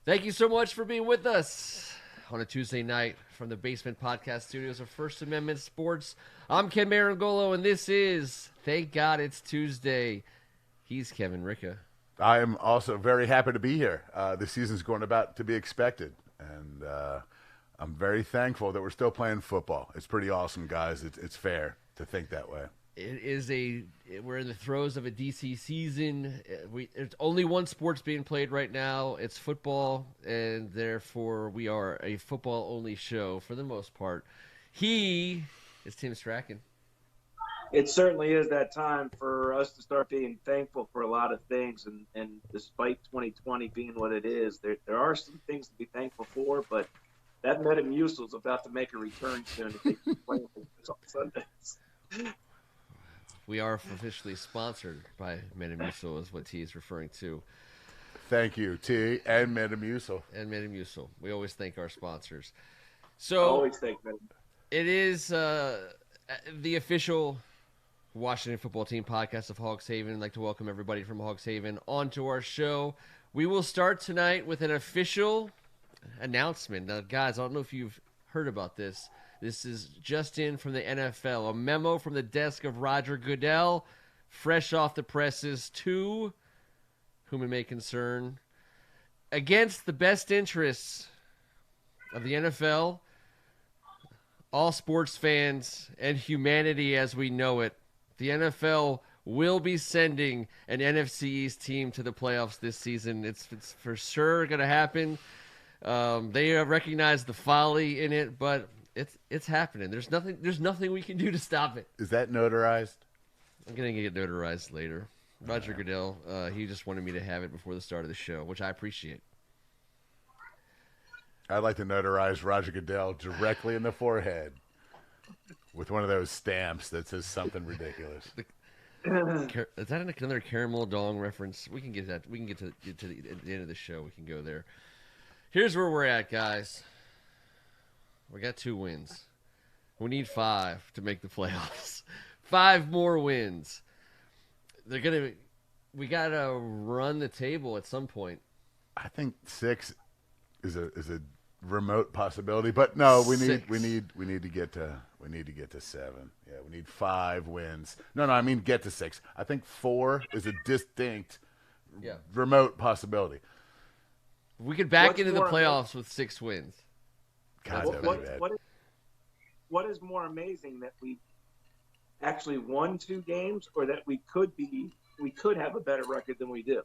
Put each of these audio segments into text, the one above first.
Thank you so much for being with us on a Tuesday night from the Basement Podcast Studios of First Amendment Sports. I'm Ken Marangolo, and this is Thank God It's Tuesday. He's Kevin Ricka. I am also very happy to be here. The season's going about to be expected, and I'm very thankful that we're still playing football. It's pretty awesome, guys. It's fair to think that way. We're in the throes of a DC season. There's only one sport's being played right now. It's football, and therefore we are a football-only show for the most part. He is Tim Strachan. It certainly is that time for us to start being thankful for a lot of things. And despite 2020 being what it is, there are some things to be thankful for, but that Metamucil is about to make a return soon. I think he's playing on Sundays. We are officially sponsored by Metamucil, is what T is referring to. Thank you, T and Metamucil. And Metamucil. We always thank our sponsors. So always thank Metamucil. It is the official Washington football team podcast of Hogs Haven. I'd like to welcome everybody from Hogs Haven onto our show. We will start tonight with an official announcement. Now, guys, I don't know if you've heard about this. This is just in from the NFL. A memo from the desk of Roger Goodell, fresh off the presses, to whom it may concern, against the best interests of the NFL, all sports fans, and humanity as we know it. The NFL will be sending an NFC East team to the playoffs this season. It's for sure going to happen. They recognize the folly in it, but it's happening. There's nothing we can do to stop it. Is that notarized? I'm going to get notarized later. Roger Goodell, he just wanted me to have it before the start of the show, which I appreciate. I'd like to notarize Roger Goodell directly in the forehead with one of those stamps that says something ridiculous. Is that another Caramel Dong reference? We can get that. We can get to the end of the show. We can go there. Here's where we're at, guys. We got 2 wins. We need 5 to make the playoffs. 5 more wins. We gotta run the table at some point. I think 6 is a remote possibility, but no, we need to get to 7. Yeah, we need 5 wins. No, I mean get to 6. I think 4 is a distinct, remote possibility. We could back into the playoffs with 6 wins. God, what is more amazing, that we actually won 2 games, or that we could have a better record than we do?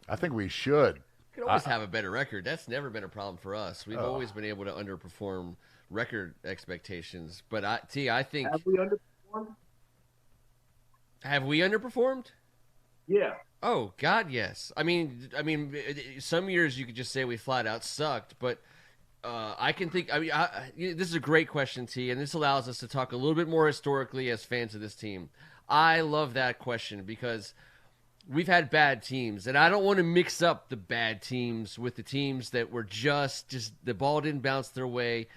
I think we should. We could always have a better record. That's never been a problem for us. We've always been able to underperform record expectations. But I think have we underperformed? Have we underperformed? Yeah. Oh God, yes. I mean, some years you could just say we flat out sucked, but I can think. This is a great question, T, and this allows us to talk a little bit more historically as fans of this team. I love that question because we've had bad teams, and I don't want to mix up the bad teams with the teams that were just the ball didn't bounce their way.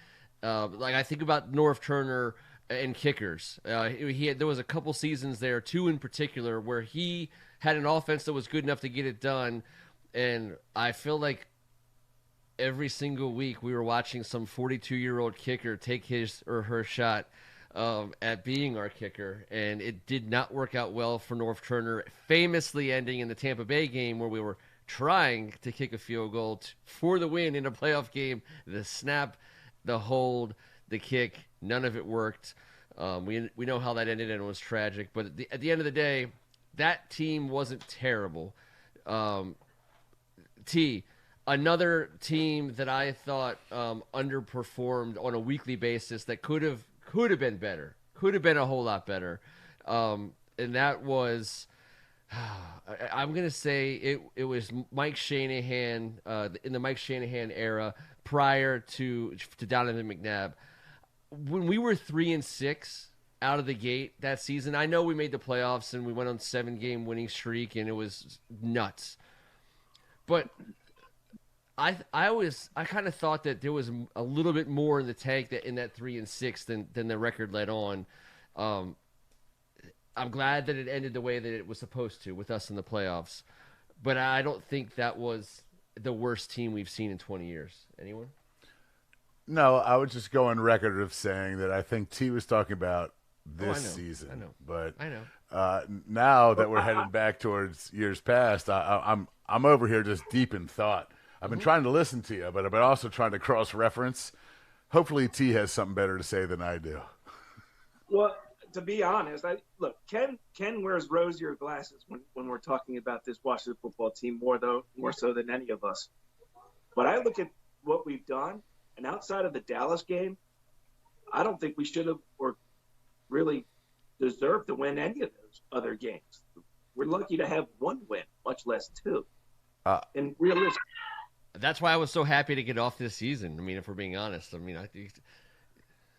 Like I think about North Turner and kickers. There was a couple seasons there, 2 in particular, where he had an offense that was good enough to get it done, and I feel like every single week we were watching some 42-year-old kicker take his or her shot at being our kicker, and it did not work out well for North Turner, famously ending in the Tampa Bay game where we were trying to kick a field goal for the win in a playoff game. The snap, the hold, the kick, none of it worked. We know how that ended, and it was tragic, but at the end of the day, that team wasn't terrible. Another team that I thought underperformed on a weekly basis that could have been better, could have been a whole lot better, and that was I'm gonna say it was Mike Shanahan in the Mike Shanahan era prior to Donovan McNabb. When we were 3-6 out of the gate that season, I know we made the playoffs and we went on 7-game winning streak and it was nuts, but I kind of thought that there was a little bit more in the tank in that 3-6 than the record led on. I'm glad that it ended the way that it was supposed to with us in the playoffs, but I don't think that was the worst team we've seen in 20 years? Anyone? No, I would just go on record of saying that I think T was talking about this season. I know. But I know. Now that we're heading back towards years past, I'm over here just deep in thought. I've been trying to listen to you, but I've been also trying to cross-reference. Hopefully, T has something better to say than I do. Well, to be honest, look, Ken wears rosier glasses when we're talking about this Washington football team more so than any of us. But I look at what we've done, and outside of the Dallas game, I don't think we should have or really deserved to win any of those other games. We're lucky to have one win, much less two. And realistically, that's why I was so happy to get off this season. I mean, if we're being honest, I mean, I think.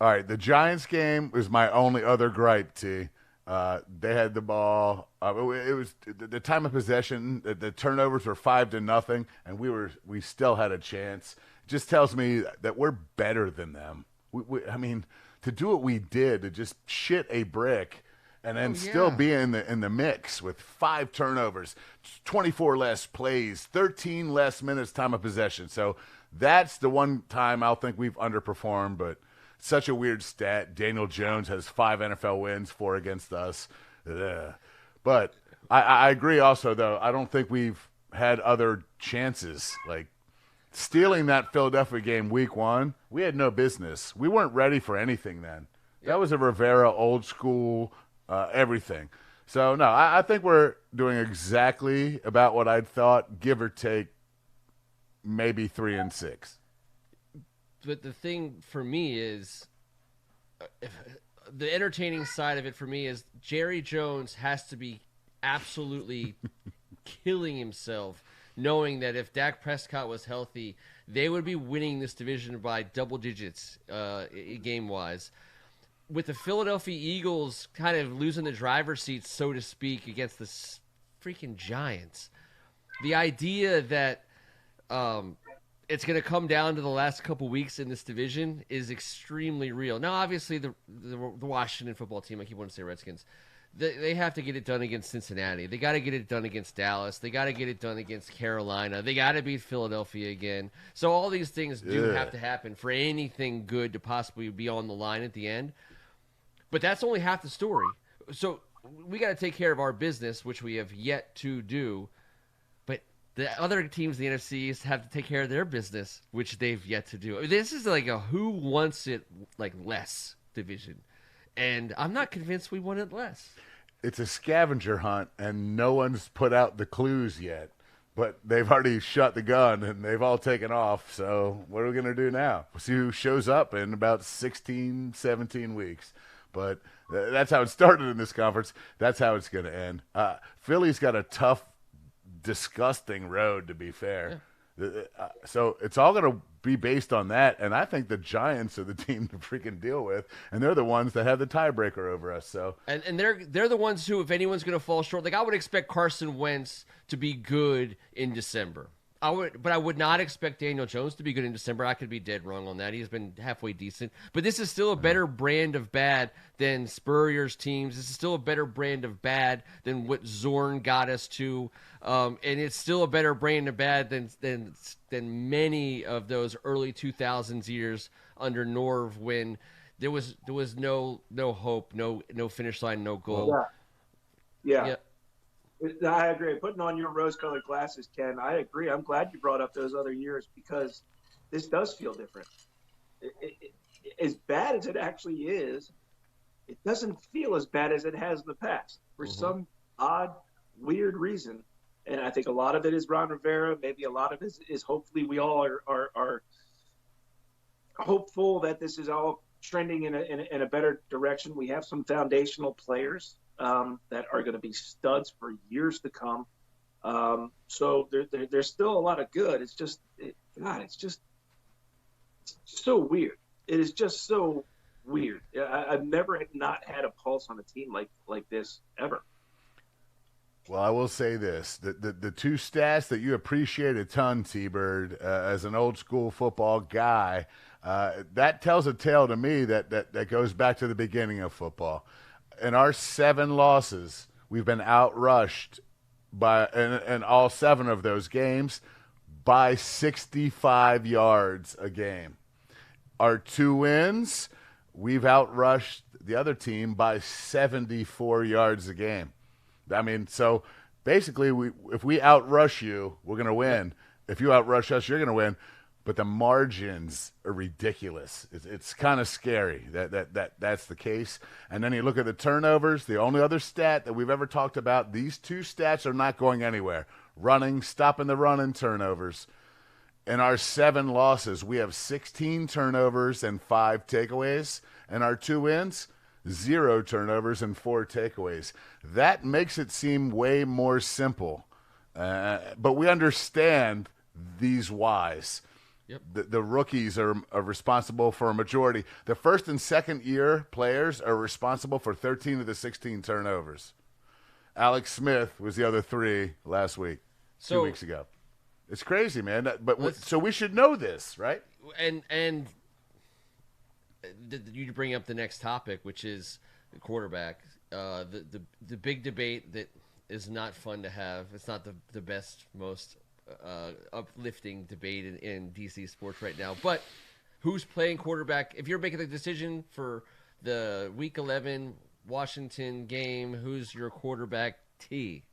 All right, the Giants game was my only other gripe, T. They had the ball. It was the time of possession. The turnovers were 5-0, and we still had a chance. It just tells me that we're better than them. I mean, to do what we did, to just shit a brick, and then still be in the mix with 5 turnovers, 24 less plays, 13 less minutes time of possession. So that's the one time I'll think we've underperformed, but. Such a weird stat. Daniel Jones has 5 NFL wins, 4 against us. Ugh. But I agree also, though. I don't think we've had other chances. Like stealing that Philadelphia game week 1, we had no business. We weren't ready for anything then. Yep. That was a Rivera old school everything. So, no, I think we're doing exactly about what I thought, give or take maybe 3-6. But the thing for me is, the entertaining side of it for me is Jerry Jones has to be absolutely killing himself, knowing that if Dak Prescott was healthy, they would be winning this division by double digits game-wise. With the Philadelphia Eagles kind of losing the driver's seat, so to speak, against the freaking Giants, the idea that it's going to come down to the last couple weeks in this division is extremely real. Now, obviously, the Washington football team, I keep wanting to say Redskins, they have to get it done against Cincinnati. They got to get it done against Dallas. They got to get it done against Carolina. They got to beat Philadelphia again. So all these things do have to happen for anything good to possibly be on the line at the end. But that's only half the story. So we got to take care of our business, which we have yet to do. The other teams in the NFC East have to take care of their business, which they've yet to do. This is like a who wants it like less division, and I'm not convinced we want it less. It's a scavenger hunt, and no one's put out the clues yet. But they've already shut the gun, and they've all taken off. So what are we going to do now? We'll see who shows up in about 16, 17 weeks. But that's how it started in this conference. That's how it's going to end. Philly's got a tough, disgusting road, to be fair. Yeah. So it's all going to be based on that, and I think the Giants are the team to freaking deal with, and they're the ones that have the tiebreaker over us. So and they're the ones who, if anyone's going to fall short, like I would expect Carson Wentz to be good in December. But I would not expect Daniel Jones to be good in December. I could be dead wrong on that. He's been halfway decent. But this is still a better brand of bad than Spurrier's teams. This is still a better brand of bad than what Zorn got us to. And it's still a better brand of bad than many of those early 2000s years under Norv when there was no hope, no finish line, no goal. Yeah. I agree. Putting on your rose-colored glasses, Ken, I agree. I'm glad you brought up those other years because this does feel different. As bad as it actually is, it doesn't feel as bad as it has in the past for some odd, weird reason. And I think a lot of it is Ron Rivera. Maybe a lot of it is hopefully we all are hopeful that this is all trending in a better direction. We have some foundational players that are going to be studs for years to come. So there's still a lot of good. It's just, it's so weird. It is just so weird. I've never not had a pulse on a team like this ever. Well, I will say this. The two stats that you appreciate a ton, T-Bird, as an old school football guy, that tells a tale to me that goes back to the beginning of football. In our 7 losses, we've been outrushed in all 7 of those games by 65 yards a game. Our 2 wins, we've outrushed the other team by 74 yards a game. I mean, so basically, if we outrush you, we're going to win. If you outrush us, you're going to win. But the margins are ridiculous. It's kind of scary that's the case. And then you look at the turnovers, the only other stat that we've ever talked about, these 2 stats are not going anywhere. Running, stopping the run, and turnovers. In our 7 losses, we have 16 turnovers and 5 takeaways. And our 2 wins, 0 turnovers and 4 takeaways. That makes it seem way more simple. But we understand these whys. Yep. The rookies are responsible for a majority. The first and second year players are responsible for 13 of the 16 turnovers. Alex Smith was the other 3 last week, 2 weeks ago. It's crazy, man. So we should know this, right? And you bring up the next topic, which is the quarterback. The big debate that is not fun to have. It's not the best, most uplifting debate in DC sports right now. But who's playing quarterback? If you're making the decision for the Week 11 Washington game, who's your quarterback T?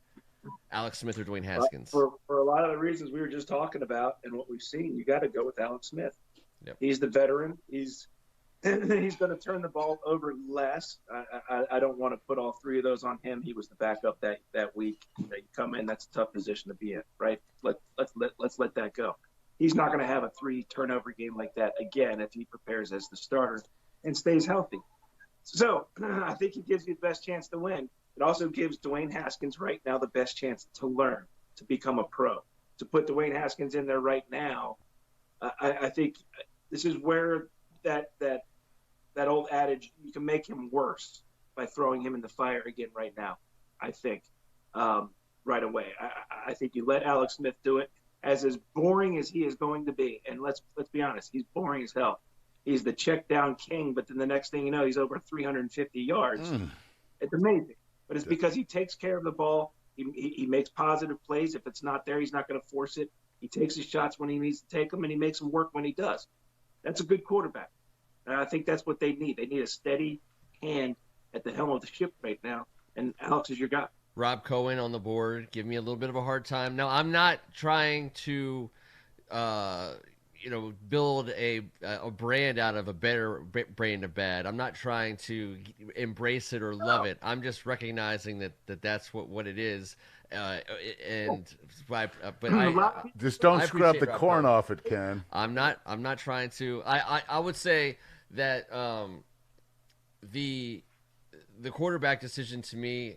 Alex Smith or Dwayne Haskins? For a lot of the reasons we were just talking about and what we've seen, you got to go with Alex Smith. Yep. He's the veteran. He's going to turn the ball over less. I don't want to put all 3 of those on him. He was the backup that week. You come in, that's a tough position to be in, right? Let's let that go. He's not going to have a 3 turnover game like that again if he prepares as the starter and stays healthy. So I think he gives you the best chance to win. It also gives Dwayne Haskins right now the best chance to learn, to become a pro. To put Dwayne Haskins in there right now, I think this is where that old adage, you can make him worse by throwing him in the fire again right now, I think, right away. I think you let Alex Smith do it. As boring as he is going to be, and let's be honest, he's boring as hell. He's the check down king, but then the next thing you know, he's over 350 yards. It's amazing. But it's because he takes care of the ball. He makes positive plays. If it's not there, he's not going to force it. He takes his shots when he needs to take them, and he makes them work when he does. That's a good quarterback. And I think that's what they need. They need a steady hand at the helm of the ship right now, and Alex is your guy. Rob Cohen on the board. Give me a little bit of a hard time. Now, I'm not trying to build a brand out of a better brand of bad. I'm not trying to embrace it or love it. I'm just recognizing that's what it is. Just don't scrub the corn off it, Ken. I'm not trying to. I would say that the quarterback decision to me,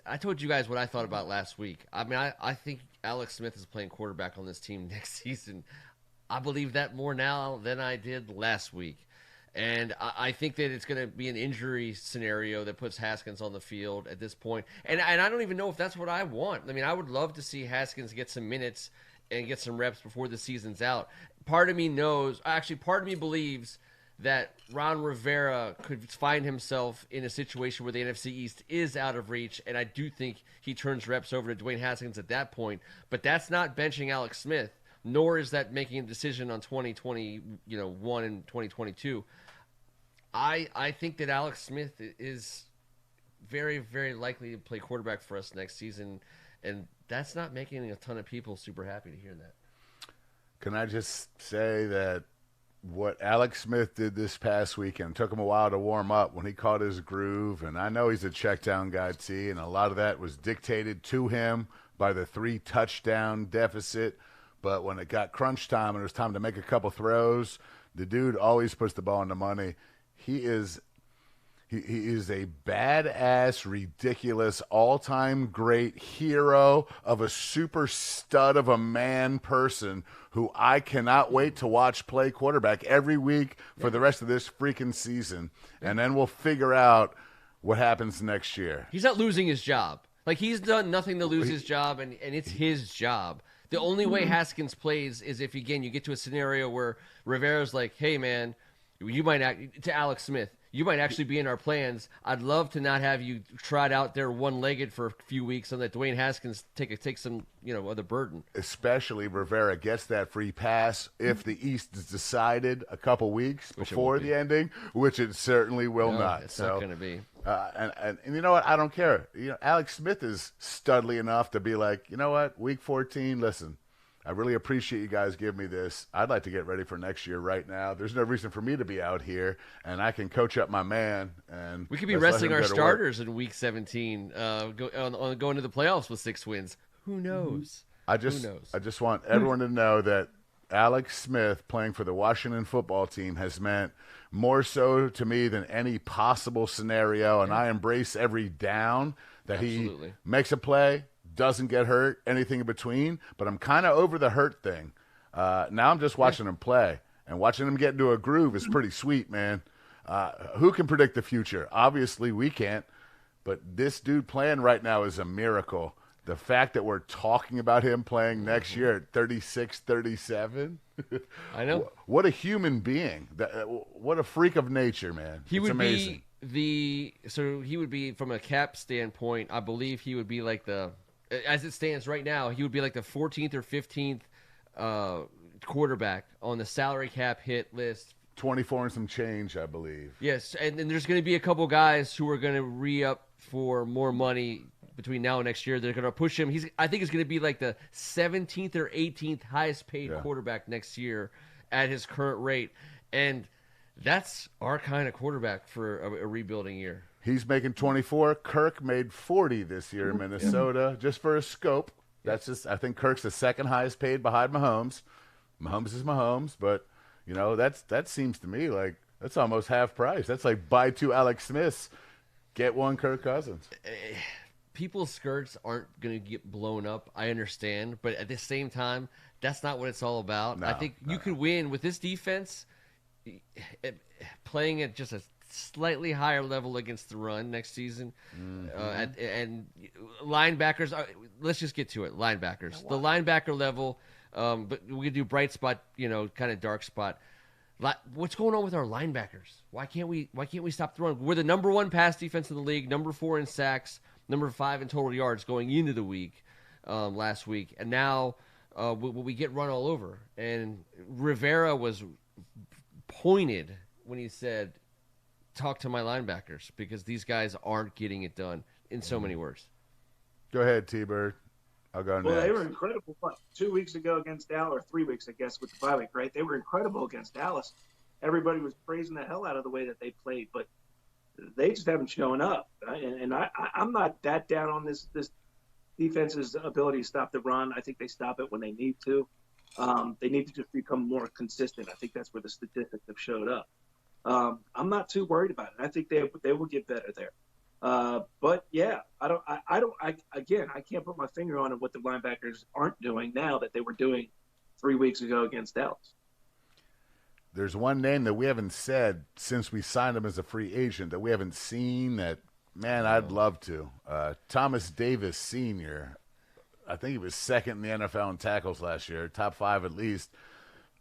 I told you guys what I thought about last week. I mean, I think Alex Smith is playing quarterback on this team next season. I believe that more now than I did last week. And I think that it's going to be an injury scenario that puts Haskins on the field at this point. And I don't even know if that's what I want. I mean, I would love to see Haskins get some minutes and get some reps before the season's out. Part of me believes that Ron Rivera could find himself in a situation where the NFC East is out of reach, and I do think he turns reps over to Dwayne Haskins at that point. But that's not benching Alex Smith, nor is that making a decision on 2021 and 2022. I think that Alex Smith is very, very likely to play quarterback for us next season, and that's not making a ton of people super happy to hear that. Can I just say that what Alex Smith did this past weekend took him a while to warm up when he caught his groove, and I know he's a check down guy, T, and a lot of that was dictated to him by the 3 touchdown deficit. But when it got crunch time and it was time to make a couple throws, the dude always puts the ball in the money. He is a badass, ridiculous, all-time great hero of a super stud of a man person who I cannot wait to watch play quarterback every week for the rest of this freaking season. And then we'll figure out what happens next year. He's not losing his job. Like, he's done nothing to lose his job, and it's his job. The only way Haskins plays is if, again, you get to a scenario where Rivera's like, hey, man, you might act to Alex Smith. you might actually be in our plans. I'd love to not have you trot out there one-legged for a few weeks and let Dwayne Haskins take some, of the burden. Especially Rivera gets that free pass if the East is decided a couple weeks before the ending, which it certainly will not. It's not going to be. And you know what? I don't care. Alex Smith is studly enough to be like, you know what? Week 14, listen, I really appreciate you guys giving me this. I'd like to get ready for next year right now. There's no reason for me to be out here, and I can coach up my man. And we could be resting our starters in Week 17, going to the playoffs with 6 wins. Who knows? I just want everyone to know that Alex Smith playing for the Washington football team has meant more so to me than any possible scenario, and I embrace every down that he makes a play, doesn't get hurt, anything in between, but I'm kind of over the hurt thing. Now I'm just watching him play, and watching him get into a groove is pretty sweet, man. Who can predict the future? Obviously we can't, but this dude playing right now is a miracle. The fact that we're talking about him playing next year at 36, 37. I know. What a human being. What a freak of nature, man. It's amazing. So he would be, from a cap standpoint, I believe he would be like as it stands right now, he would be like the 14th or 15th quarterback on the salary cap hit list. 24 and some change, I believe. Yes, and there's going to be a couple guys who are going to re-up for more money between now and next year. They're going to push him. I think he's going to be like the 17th or 18th highest paid quarterback next year at his current rate. And that's our kind of quarterback for a rebuilding year. He's making 24. Kirk made 40 this year in Minnesota, just for a scope. I think Kirk's the second highest paid behind Mahomes. Mahomes is Mahomes, but that seems to me like that's almost half price. That's like buy 2 Alex Smiths, get 1 Kirk Cousins. People's skirts aren't going to get blown up. I understand, but at the same time, that's not what it's all about. I think you could win with this defense, playing at just a slightly higher level against the run next season. And linebackers, let's just get to it. Linebackers, the linebacker level, but we could do bright spot, kind of dark spot. What's going on with our linebackers? Why can't we stop throwing? We're the number 1 pass defense in the league, number 4 in sacks, number 5 in total yards going into the week last week, and now we get run all over. And Rivera was pointed when he said, talk to my linebackers, because these guys aren't getting it done, in so many words. Go ahead, T-Bird. I'll go next. Well, they were incredible. 2 weeks ago against Dallas, or 3 weeks, I guess, with the bye week, right? They were incredible against Dallas. Everybody was praising the hell out of the way that they played, but they just haven't shown up. Right? And I'm not that down on this defense's ability to stop the run. I think they stop it when they need to. They need to just become more consistent. I think that's where the statistics have showed up. I'm not too worried about it. I think they will get better there. But yeah, I can't put my finger on what the linebackers aren't doing now that they were doing 3 weeks ago against Dallas. There's one name that we haven't said since we signed him as a free agent that we haven't seen that, man, I'd love to. Thomas Davis Sr. I think he was second in the NFL in tackles last year, top 5 at least.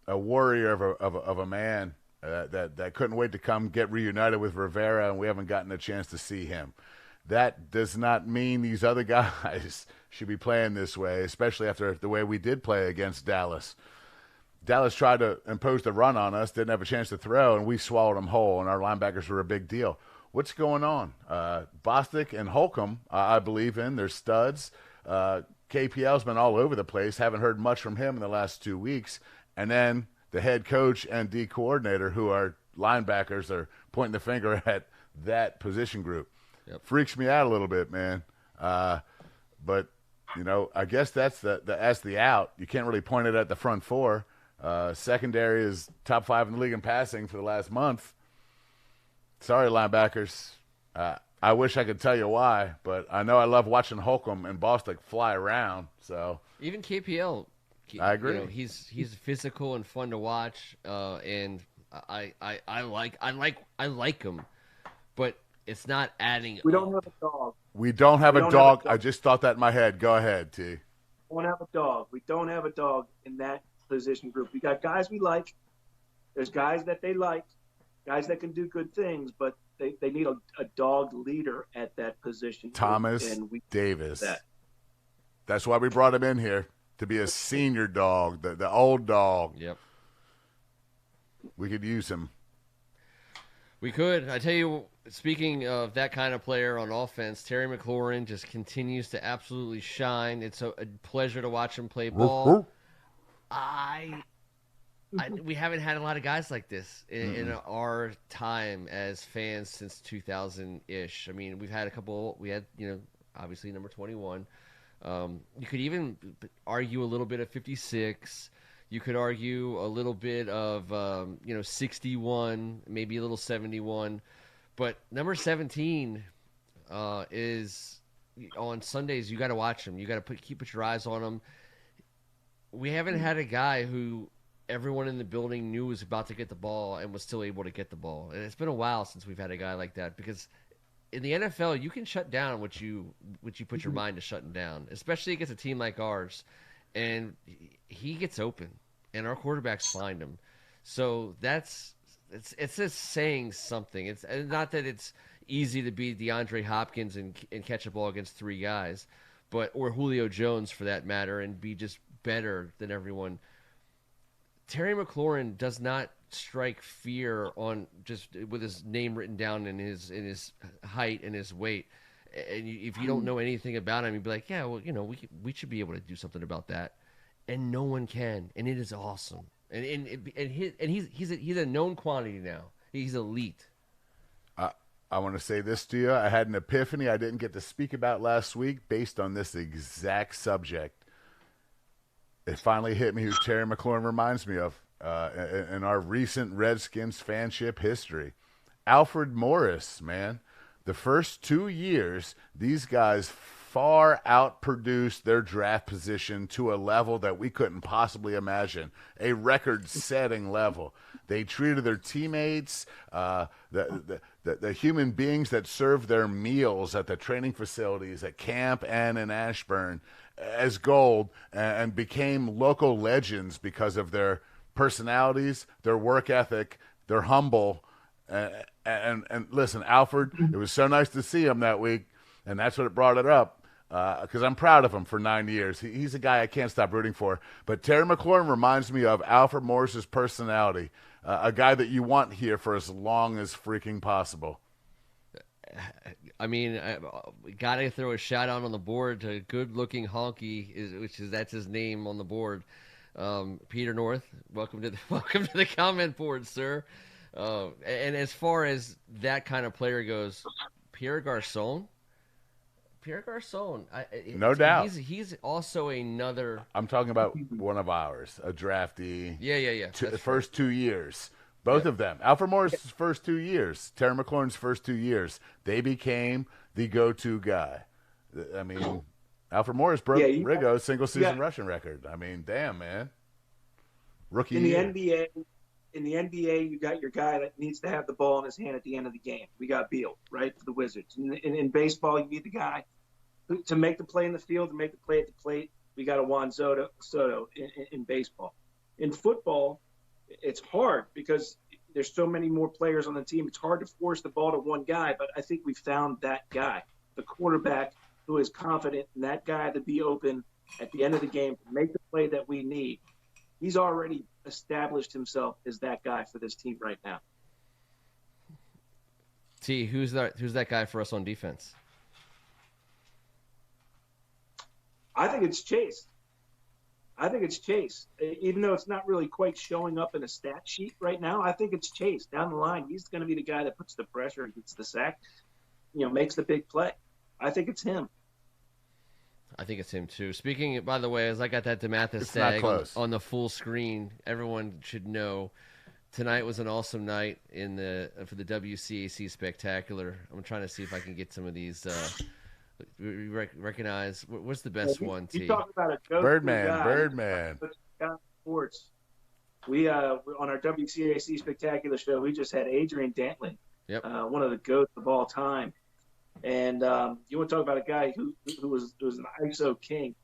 A warrior of a man. That couldn't wait to come get reunited with Rivera, and we haven't gotten a chance to see him. That does not mean these other guys should be playing this way, especially after the way we did play against Dallas. Dallas tried to impose the run on us, didn't have a chance to throw, and we swallowed them whole, and our linebackers were a big deal. What's going on? Bostic and Holcomb, I believe in. They're studs. KPL's been all over the place. Haven't heard much from him in the last 2 weeks. And then the head coach and D coordinator, who are linebackers, are pointing the finger at that position group. Yep. Freaks me out a little bit, man. But I guess that's the out. You can't really point it at the front 4. Secondary is top 5 in the league in passing for the last month. Sorry, linebackers. I wish I could tell you why, but I know I love watching Holcomb and Bostic fly around. So even KPL. I agree. He's physical and fun to watch, and I like him, but it's not adding. We don't have a dog. We don't have a dog. I just thought that in my head. Go ahead, T. We don't have a dog. We don't have a dog in that position group. We got guys we like. There's guys that they like. guys that can do good things, but they need a dog leader at that position. Thomas and we Davis. that. That's why we brought him in here, to be a senior dog, the old dog. Yep. We could use him. We could. I tell you, speaking of that kind of player on offense, Terry McLaurin just continues to absolutely shine. It's a pleasure to watch him play ball. We haven't had a lot of guys like this in our time as fans since 2000-ish. I mean, we've had a couple. We had, obviously number 21. You could even argue a little bit of 56. You could argue a little bit of 61, maybe a little 71. But number 17 is on Sundays. You got to watch him. You got to keep your eyes on him. We haven't had a guy who everyone in the building knew was about to get the ball and was still able to get the ball. And it's been a while since we've had a guy like that, because in the NFL, you can shut down what you put your mind to shutting down, especially against a team like ours. And he gets open, and our quarterbacks find him. So it's just saying something. It's not that it's easy to be DeAndre Hopkins and catch a ball against three guys, or Julio Jones for that matter, and be just better than everyone. Terry McLaurin does not strike fear on just with his name written down in his height and his weight. And if you don't know anything about him, you'd be like, yeah, well, we should be able to do something about that. And no one can, and it is awesome. And he's a known quantity now. He's elite. I want to say this to you. I had an epiphany I didn't get to speak about last week based on this exact subject. It finally hit me who Terry McLaurin reminds me of in our recent Redskins fanship history. Alfred Morris, man. The first 2 years, these guys far outproduced their draft position to a level that we couldn't possibly imagine, a record-setting level. They treated their teammates, the human beings that served their meals at the training facilities at camp and in Ashburn, as gold, and became local legends because of their personalities, their work ethic, they're humble. And listen, Alfred, it was so nice to see him that week, and that's what it brought it up, because I'm proud of him for 9 years. He's a guy I can't stop rooting for. But Terry McLaurin reminds me of Alfred Morris's personality, a guy that you want here for as long as freaking possible. I mean, we got to throw a shout out on the board to good-looking honky, that's his name on the board. Peter North, welcome to the comment board, sir. And as far as that kind of player goes, Pierre Garçon, no doubt, he's also another. I'm talking about one of ours, a draftee. Yeah. The first 2 years. Both of them. Alfred Morris' first 2 years, Terry McLaurin's first 2 years, they became the go-to guy. I mean, Alfred Morris broke Rigo's single-season rushing record. I mean, damn, man. Rookie year. In the NBA, you got your guy that needs to have the ball in his hand at the end of the game. We got Beal, right, for the Wizards. In baseball, you need the guy to make the play in the field, to make the play at the plate. We got a Juan Soto in baseball. In football, it's hard because there's so many more players on the team. It's hard to force the ball to one guy, but I think we found that guy, the quarterback who is confident in that guy to be open at the end of the game to make the play that we need. He's already established himself as that guy for this team right now. T, who's that guy for us on defense? I think it's Chase. Even though it's not really quite showing up in a stat sheet right now, I think it's Chase. Down the line, he's going to be the guy that puts the pressure and gets the sack, makes the big play. I think it's him. I think it's him too. Speaking, by the way, as I got that DeMathis tag on the full screen, everyone should know tonight was an awesome night for the WCAC Spectacular. I'm trying to see if I can get some of these. Recognize what's the best one? T. You talk about a Birdman. Sports. We on our WCAC Spectacular show, we just had Adrian Dantley, one of the GOATs of all time. And you want to talk about a guy who was an ISO king.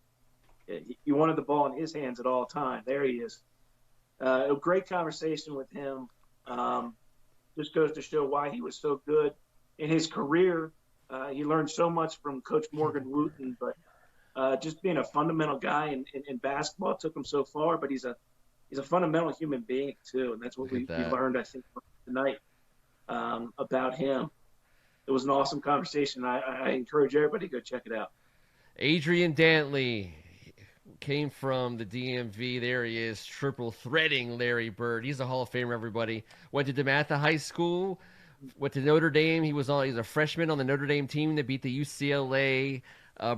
You wanted the ball in his hands at all time. There he is. A great conversation with him. just goes to show why he was so good in his career. He learned so much from Coach Morgan Wooten, but just being a fundamental guy in basketball took him so far. But he's a fundamental human being too, and that's what we learned, I think, tonight about him. It was an awesome conversation. I encourage everybody to go check it out. Adrian Dantley came from the DMV. There he is, triple threading Larry Bird. He's a Hall of Famer, everybody. Went to DeMatha High School, went to Notre Dame. He's a freshman on the Notre Dame team that beat the UCLA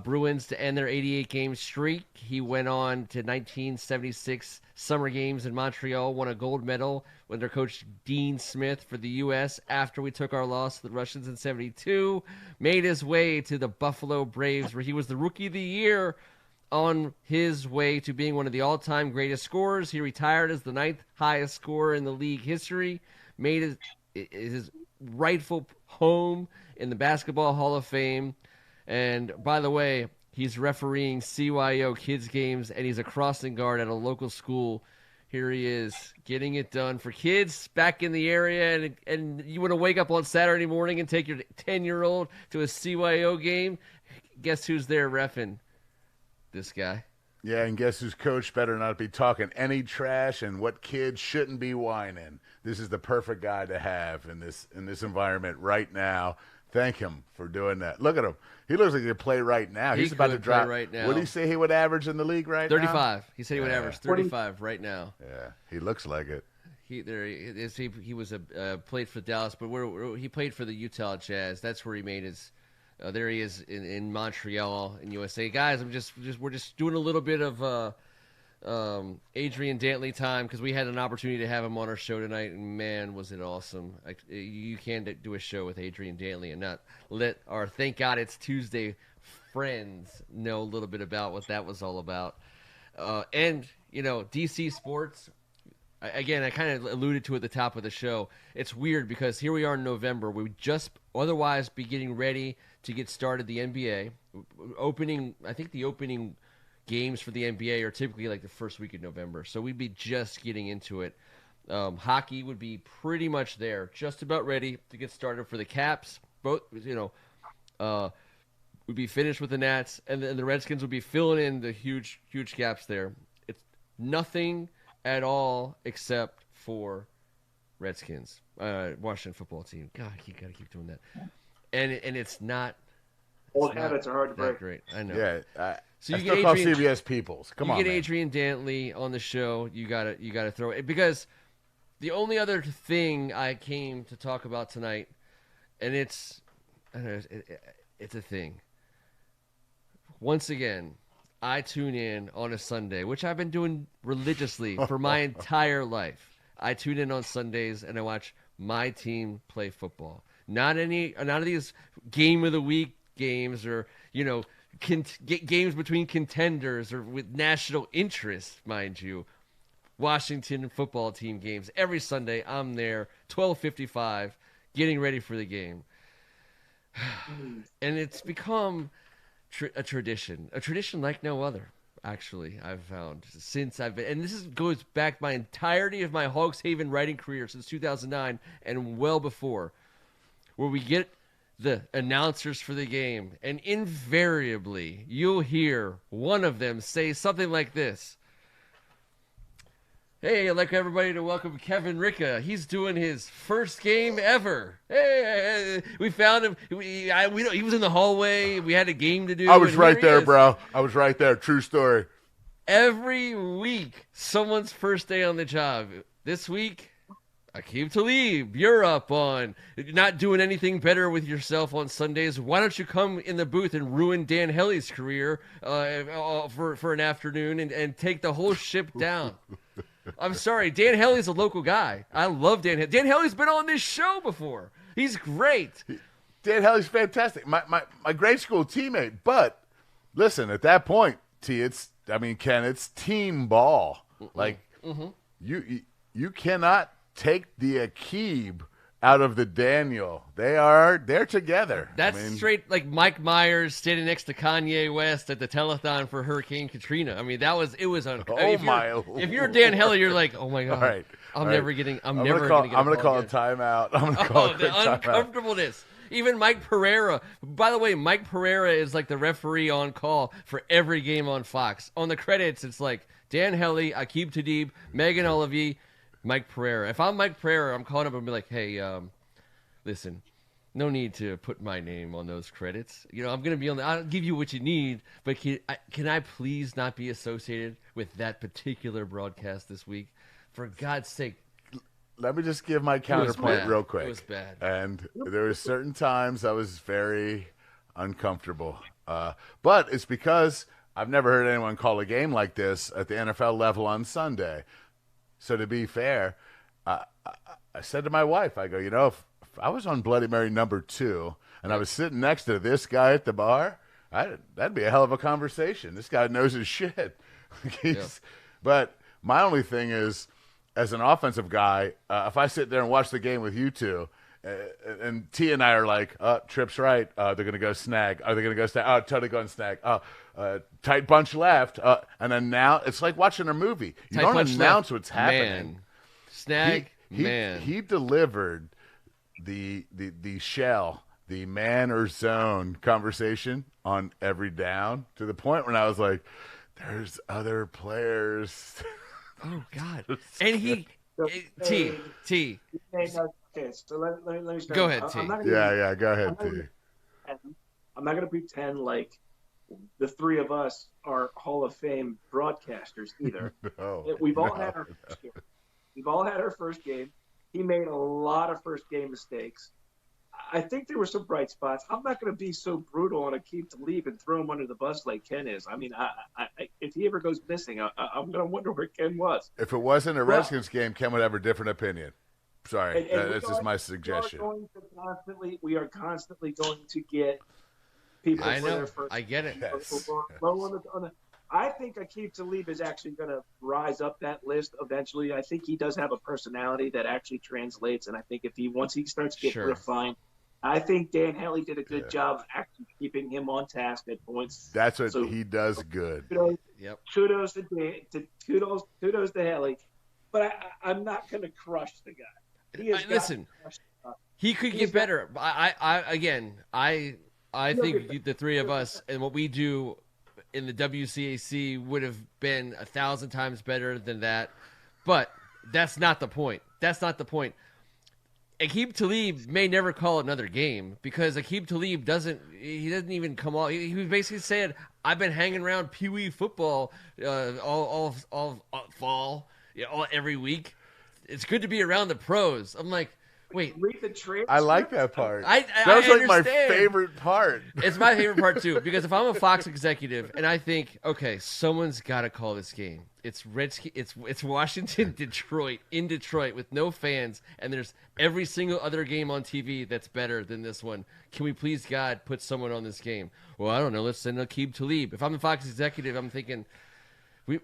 Bruins to end their 88-game streak. He went on to 1976 Summer Games in Montreal, won a gold medal with their coach Dean Smith for the U.S. after we took our loss to the Russians in 72. Made his way to the Buffalo Braves, where he was the Rookie of the Year on his way to being one of the all-time greatest scorers. He retired as the 9th highest scorer in the league history, made his rightful home in the Basketball Hall of Fame. And by the way, he's refereeing CYO kids games, and he's a crossing guard at a local school. Here he is, getting it done for kids back in the area. And you want to wake up on Saturday morning and take your 10-year-old to a CYO game? Guess who's there reffing? This guy. Yeah, and guess whose coach better not be talking any trash, and what kid shouldn't be whining. This is the perfect guy to have in this environment right now. Thank him for doing that. Look at him. He looks like he could play right now. He's about to drop. Right now. What did he say he would average in the league right 35. now? 35. He said he would average 35 right now. Yeah, he looks like it. He was played for Dallas, but he played for the Utah Jazz. That's where he made his. There he is in Montreal in USA. Guys, we're just doing a little bit of Adrian Dantley time because we had an opportunity to have him on our show tonight, and man, was it awesome! You can't do a show with Adrian Dantley and not let our Thank God It's Tuesday friends know a little bit about what that was all about. And DC sports. Again, I kind of alluded to at the top of the show. It's weird because here we are in November. We would just otherwise be getting ready to get started the NBA. I think the opening games for the NBA are typically like the first week of November. So we'd be just getting into it. Hockey would be pretty much there, just about ready to get started for the Caps. Both, would be finished with the Nats, and the Redskins would be filling in the huge, huge gaps there. It's nothing at all except for Redskins, Washington football team. God, you got to keep doing that. And it's not. Old habits are hard to break. Great, I know. Yeah, so I still call CBS Peoples. Come on, you get man. Adrian Dantley on the show. You gotta throw it because the only other thing I came to talk about tonight, and it's a thing. Once again, I tune in on a Sunday, which I've been doing religiously for my entire life. I tune in on Sundays and I watch my team play football. None of these game of the week games or games between contenders or with national interest, mind you. Washington football team games every Sunday. I'm there, 12:55, getting ready for the game, and it's become a tradition like no other. Actually, I've found since I've been, and goes back my entirety of my Hogs Haven writing career since 2009 and well before, where we get the announcers for the game, and invariably you'll hear one of them say something like this. Hey, I'd like everybody to welcome Kevin Ricka. He's doing his first game ever. Hey, we found him. He was in the hallway. We had a game to do. I was right there, bro. I was right there. True story. Every week, someone's first day on the job. This week, Aqib Talib, you're up on not doing anything better with yourself on Sundays. Why don't you come in the booth and ruin Dan Helly's career for an afternoon and take the whole ship down? I'm sorry, Dan Helly's a local guy. I love Dan Helly. Dan Helly's been on this show before. He's great. Dan Helly's fantastic. My grade school teammate. But listen, at that point, Ken, it's team ball. Like you cannot take the Aqib out of the Daniel. They're together. That's straight like Mike Myers standing next to Kanye West at the telethon for Hurricane Katrina. I mean, it was if you're Dan Hellie, you're like, oh my god, all right, I'm never getting I'm gonna call a timeout. I'm gonna call the uncomfortableness. Even Mike Pereira. By the way, Mike Pereira is like the referee on call for every game on Fox. On the credits, it's like Dan Hellie, Aqib Tadib, Megan Olivier, Mike Pereira. If I'm Mike Pereira, I'm calling up and be like, hey, listen, no need to put my name on those credits. You know, I'm going to be on I'll give you what you need, but can I please not be associated with that particular broadcast this week? For God's sake. Let me just give my counterpoint real quick. It was bad. And there were certain times I was very uncomfortable. But it's because I've never heard anyone call a game like this at the NFL level on Sunday. So to be fair, I said to my wife, I go, you know, if I was on Bloody Mary number 2 and I was sitting next to this guy at the bar, that'd be a hell of a conversation. This guy knows his shit. But my only thing is, as an offensive guy, if I sit there and watch the game with you two, and T and I are like, Tripp's right. They're going to go snag. Are they going to go snag? Oh, totally going snag. Tight bunch left. And then now it's like watching a movie. You don't announce what's happening. Man. Snag, man. He delivered the shell, the man or zone conversation on every down to the point when I was like, there's other players. Oh God! And he T. Okay, so let me start. Go ahead, T. Yeah, go ahead, T. I'm not going to pretend like the three of us are Hall of Fame broadcasters either. We've all had our first game. We've all had our first game. He made a lot of first game mistakes. I think there were some bright spots. I'm not going to be so brutal on Aqib Talib and throw him under the bus like Ken is. I mean, if he ever goes missing, I'm going to wonder where Ken was. If it wasn't a Redskins game, Ken would have a different opinion. Sorry, that's just my suggestion. We are constantly going to get people I for know. their first. I get it. Yes. I think Aqib Talib is actually going to rise up that list eventually. I think he does have a personality that actually translates, and I think once he starts getting refined, I think Dan Hellie did a good job of actually keeping him on task at points. That's what he does good. Kudos to Hellie, but I'm not going to crush the guy. Listen, he could get better. I think the three of us and what we do in the WCAC would have been 1,000 times better than that, but that's not the point. Aqib Talib may never call another game because Aqib Talib doesn't even come on. He basically said, "I've been hanging around Pee Wee football all fall, every week. It's good to be around the pros." I'm like, wait, read the transcript. I like that part. That was like my favorite part. It's my favorite part too because if I'm a Fox executive and I think, okay, someone's got to call this game. It's Washington, Detroit, in Detroit with no fans, and there's every single other game on TV that's better than this one. Can we please, God, put someone on this game? Well, I don't know. Let's send Aqib Talib. If I'm the Fox executive, I'm thinking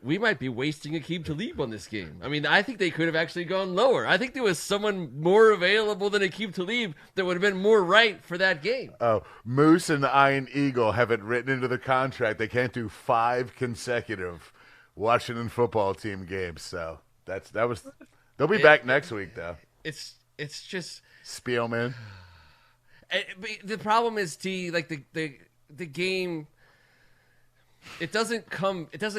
we might be wasting Aqib Talib on this game. I mean, I think they could have actually gone lower. I think there was someone more available than Aqib Talib that would have been more right for that game. Oh, Moose and the Iron Eagle have it written into the contract. They can't do 5 consecutive Washington football team games. So they'll be back next week though. It's just Spielman. The problem is the game. It doesn't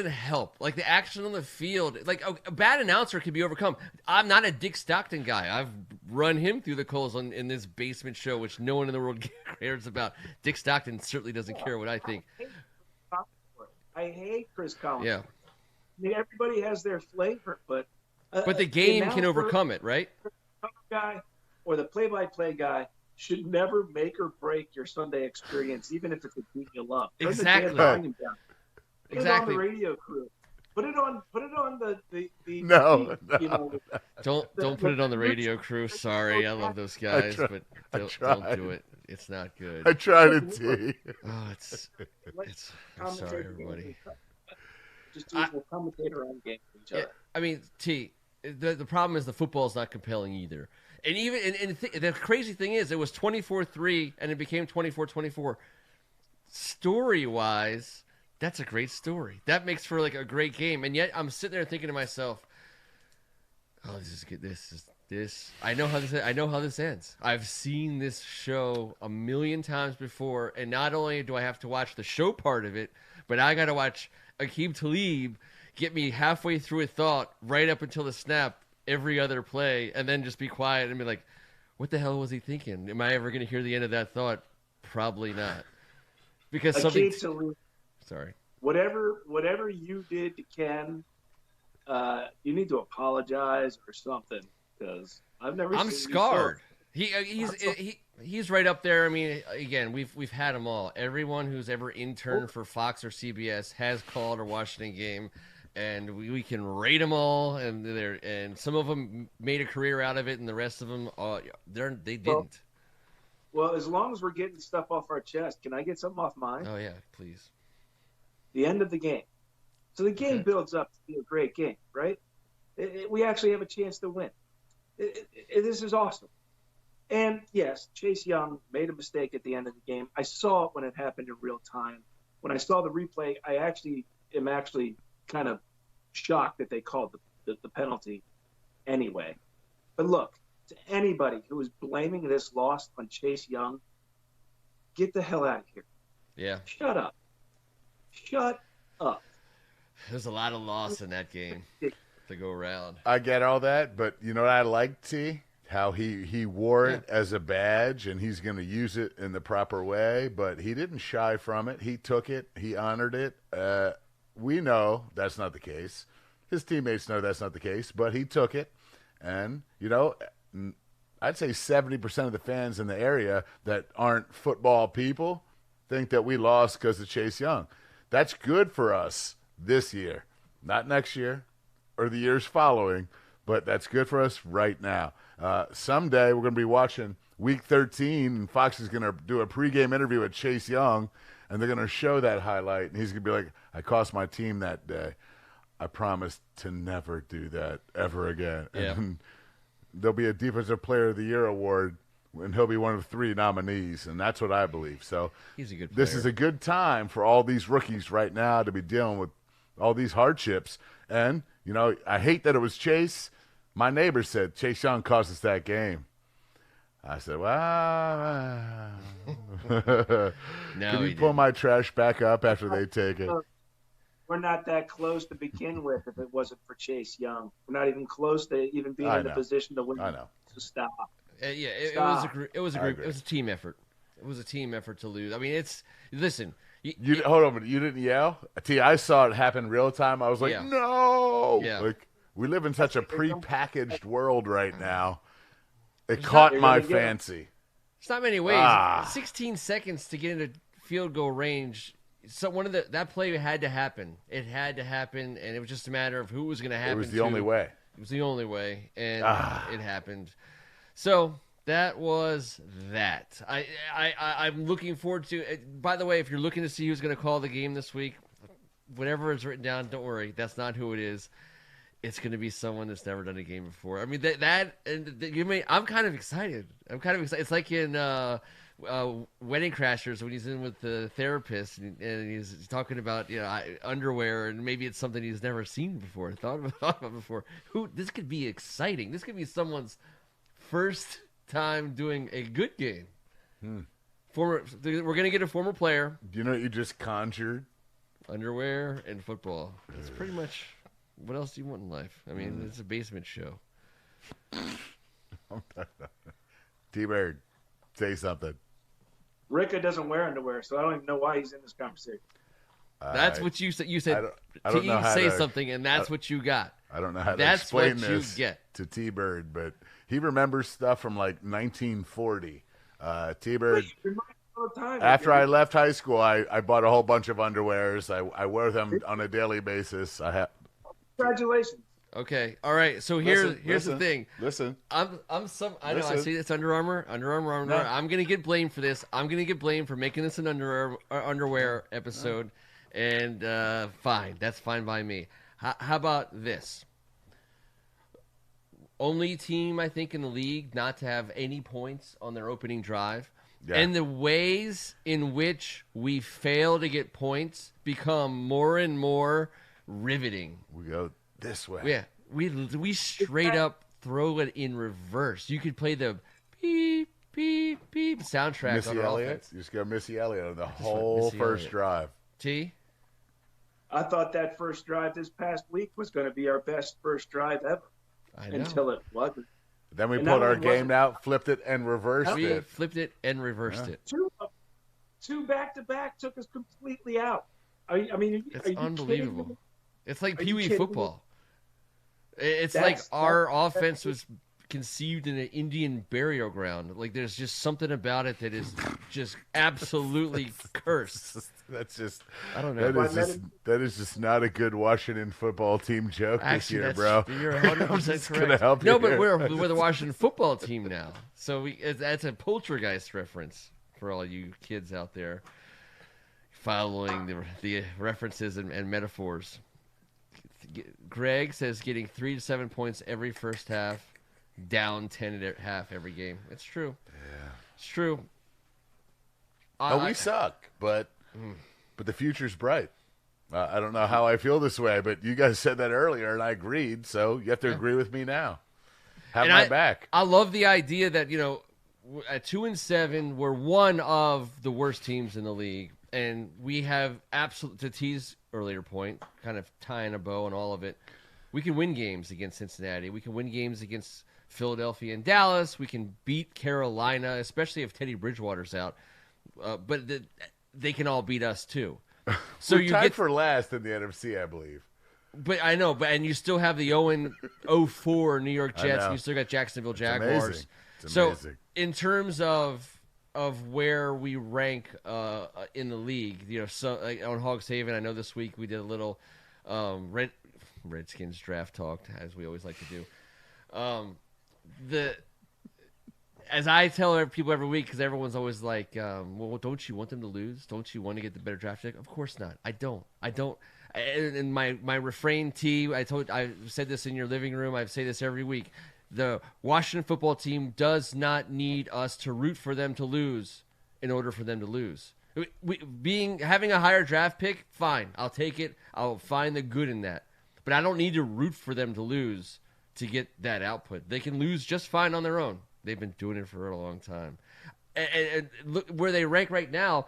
help. Like the action on the field, like a bad announcer can be overcome. I'm not a Dick Stockton guy. I've run him through the coals in this basement show, which no one in the world cares about. Dick Stockton certainly doesn't care what I think. I hate Chris Collins. Yeah. I mean, everybody has their flavor, but the game can overcome it, right? The guy or the play-by-play guy should never make or break your Sunday experience, even if it's a team you love. Exactly. Put it on the radio crew. Put it on the No. Don't put it on the radio crew. Sorry, I love those guys, but don't do it. It's not good. I tried it, T. Oh, I'm sorry, everybody. Just use a commentator on game for each other. I mean, T, the problem is the football is not compelling either. And even the crazy thing is, it was 24-3, and it became 24-24. Story-wise, that's a great story. That makes for like a great game. And yet, I'm sitting there thinking to myself, "Oh, this is good. This. I know how this ends. I've seen this show a million times before, and not only do I have to watch the show part of it, but I got to watch Aqib Talib get me halfway through a thought right up until the snap every other play, and then just be quiet and be like, what the hell was he thinking? Am I ever going to hear the end of that thought? Probably not. Because something... Sorry. Whatever you did to Ken, you need to apologize or something, because I've never I'm seen scarred. He's right up there. I mean, again, we've had them all. Everyone who's ever interned for Fox or CBS has called or watched a game, and we can rate them all. And some of them made a career out of it, and the rest of them, they didn't. Well, as long as we're getting stuff off our chest, can I get something off mine? Oh yeah, please. The end of the game. So the game builds up to be a great game, right? We actually have a chance to win. This is awesome. And yes, Chase Young made a mistake at the end of the game. I saw it when it happened in real time. When I saw the replay, I am actually kind of shocked that they called the penalty anyway. But look, to anybody who is blaming this loss on Chase Young, get the hell out of here. Yeah. Shut up. Shut up. There's a lot of loss in that game to go around. I get all that, but you know what I like, T? How he wore it as a badge, and he's going to use it in the proper way, but he didn't shy from it. He took it. He honored it. We know that's not the case. His teammates know that's not the case, but he took it. And, you know, I'd say 70% of the fans in the area that aren't football people think that we lost because of Chase Young. That's good for us this year, not next year or the years following, but that's good for us right now. Someday we're going to be watching Week 13, and Fox is going to do a pregame interview with Chase Young, and they're going to show that highlight, and he's going to be like, I cost my team that day. I promised to never do that ever again. Yeah. And there'll be a Defensive Player of the Year award, and he'll be one of 3 nominees, and that's what I believe. So he's a good player. This is a good time for all these rookies right now to be dealing with all these hardships. And, you know, I hate that it was Chase. My neighbor said Chase Young cost us that game. I said, well, No, can you pull my trash back up after they take it? We're not that close to begin with if it wasn't for Chase Young. We're not even close to even being in the position to win. I know. So stop. It was a team effort. It was a team effort to lose. I mean, listen. Hold on, but you didn't yell? T, I saw it happen real time. I was like, no. Yeah. Like, we live in such a prepackaged world right now. It caught my fancy. It's not many ways. 16 seconds to get into field goal range. So that play had to happen. It had to happen, and it was just a matter of who was going to happen. It was the only way. It was the only way, and it happened. So that was that. I'm looking forward to. By the way, if you're looking to see who's going to call the game this week, whatever is written down, don't worry. That's not who it is. It's going to be someone that's never done a game before. I mean, I'm kind of excited. It's like in Wedding Crashers when he's in with the therapist and he's talking about underwear, and maybe it's something he's never seen before, thought about before. This could be exciting. This could be someone's first time doing a good game. We're going to get a former player. Do you know what you just conjured? Underwear and football. That's pretty much. What else do you want in life? I mean, it's a basement show. T-Bird, say something. Ricka doesn't wear underwear, so I don't even know why he's in this conversation. That's what you said. You said I don't know how say to, something, and that's what you got. I don't know how to that's explain what this you get. to T-Bird, but he remembers stuff from like 1940. T-Bird, after I left high school, I bought a whole bunch of underwears. I wear them on a daily basis. Congratulations. Okay. All right. So here's the thing. Listen. I see it's Under Armour. No. I'm gonna get blamed for this. I'm gonna get blamed for making this an underwear episode, and fine. That's fine by me. How about this? only team I think in the league not to have any points on their opening drive. Yeah. And the ways in which we fail to get points become more and more riveting. We go this way. Yeah, we straight up throw it in reverse. You could play the beep beep beep soundtrack Missy on our Elliott. offense. You just go Missy Elliott on the whole Missy first Elliott. drive. T. I thought that first drive this past week was going to be our best first drive ever. I know. Until it wasn't. Then we And pulled that our one game wasn't- out, flipped it, and reversed We it. flipped it and reversed Yeah. it. Two back-to-back took us completely out. I mean, It's are you unbelievable. kidding me? It's like Are you Pee Wee kidding me? football. It's That's- like our that's- offense was conceived in an Indian burial ground. Like there's just something about it that is just absolutely cursed. That's just. I don't know. That is just not a good Washington football team joke this year, bro. You're 100% I'm just correct. gonna help no, you but here. we're the Washington football team now, so that's a poltergeist reference for all you kids out there following the references and metaphors. Greg says getting 3 to 7 points every first half, down 10 at half every game. It's true. Yeah. It's true. We suck, but the future's bright. I don't know how I feel this way, but you guys said that earlier, and I agreed. So you have to agree with me now. Have And my back. I love the idea that at 2-7, we're one of the worst teams in the league, and we have to T's earlier point, kind of tying a bow on all of it. We can win games against Cincinnati. We can win games against Philadelphia and Dallas. We can beat Carolina, especially if Teddy Bridgewater's out. But they can all beat us too. So We're you tied get for last in the NFC, I believe. But I know, and you still have the 0-4 New York Jets, and you still got Jacksonville Jaguars. Amazing. It's so amazing. in terms of where we rank in the league, so like on Hogs Haven, I know this week we did a little Redskins draft talk, as we always like to do. As I tell people every week, because everyone's always like, well, don't you want them to lose? Don't you want to get the better draft pick? Of course not. I don't. And my refrain, T, I said this in your living room. I say this every week. The Washington football team does not need us to root for them to lose in order for them to lose. Having a higher draft pick, fine. I'll take it. I'll find the good in that. But I don't need to root for them to lose to get that output. They can lose just fine on their own. They've been doing it for a long time. And look where they rank right now,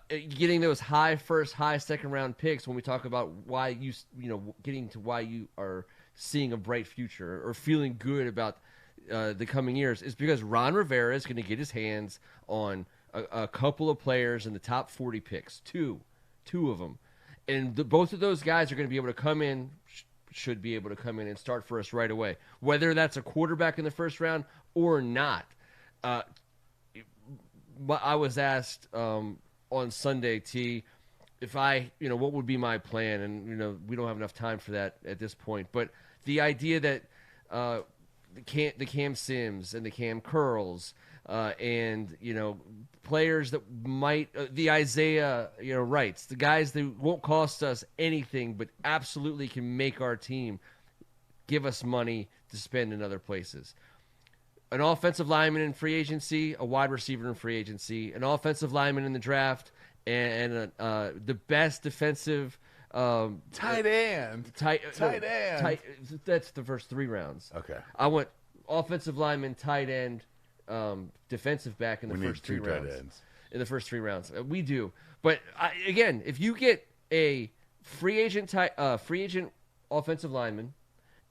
getting those high first, high second round picks when we talk about why getting to why you are seeing a bright future or feeling good about the coming years is because Ron Rivera is going to get his hands on a couple of players in the top 40 picks, two of them. And both of those guys are going to be able to come in, should be able to come in and start for us right away, whether that's a quarterback in the first round or not. But I was asked on Sunday, T, if what would be my plan, and we don't have enough time for that at this point. But the idea that the Cam Sims and the Cam Curls and players that might the Isaiah Wrights, the guys that won't cost us anything but absolutely can make our team, give us money to spend in other places. An offensive lineman in free agency, a wide receiver in free agency, an offensive lineman in the draft, and the best defensive tight end. That's the first 3 rounds. Okay. I went offensive lineman, tight end, defensive back in the We first need 3 2 tight rounds. ends. In the first 3 rounds, we do. But again, if you get a free agent offensive lineman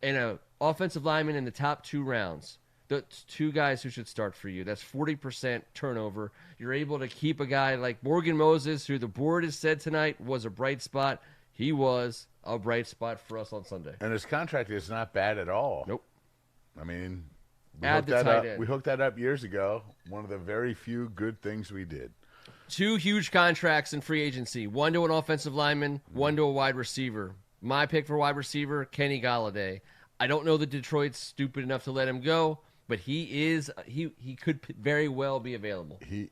and an offensive lineman in the top 2 rounds, that's 2 guys who should start for you. That's 40% turnover. You're able to keep a guy like Morgan Moses, who the board has said tonight was a bright spot. He was a bright spot for us on Sunday. And his contract is not bad at all. Nope. I mean, Add the tight end. We hooked that up years ago. One of the very few good things we did. 2 huge contracts in free agency. One to an offensive lineman, one to a wide receiver. My pick for wide receiver, Kenny Golladay. I don't know that Detroit's stupid enough to let him go, but he could very well be available. He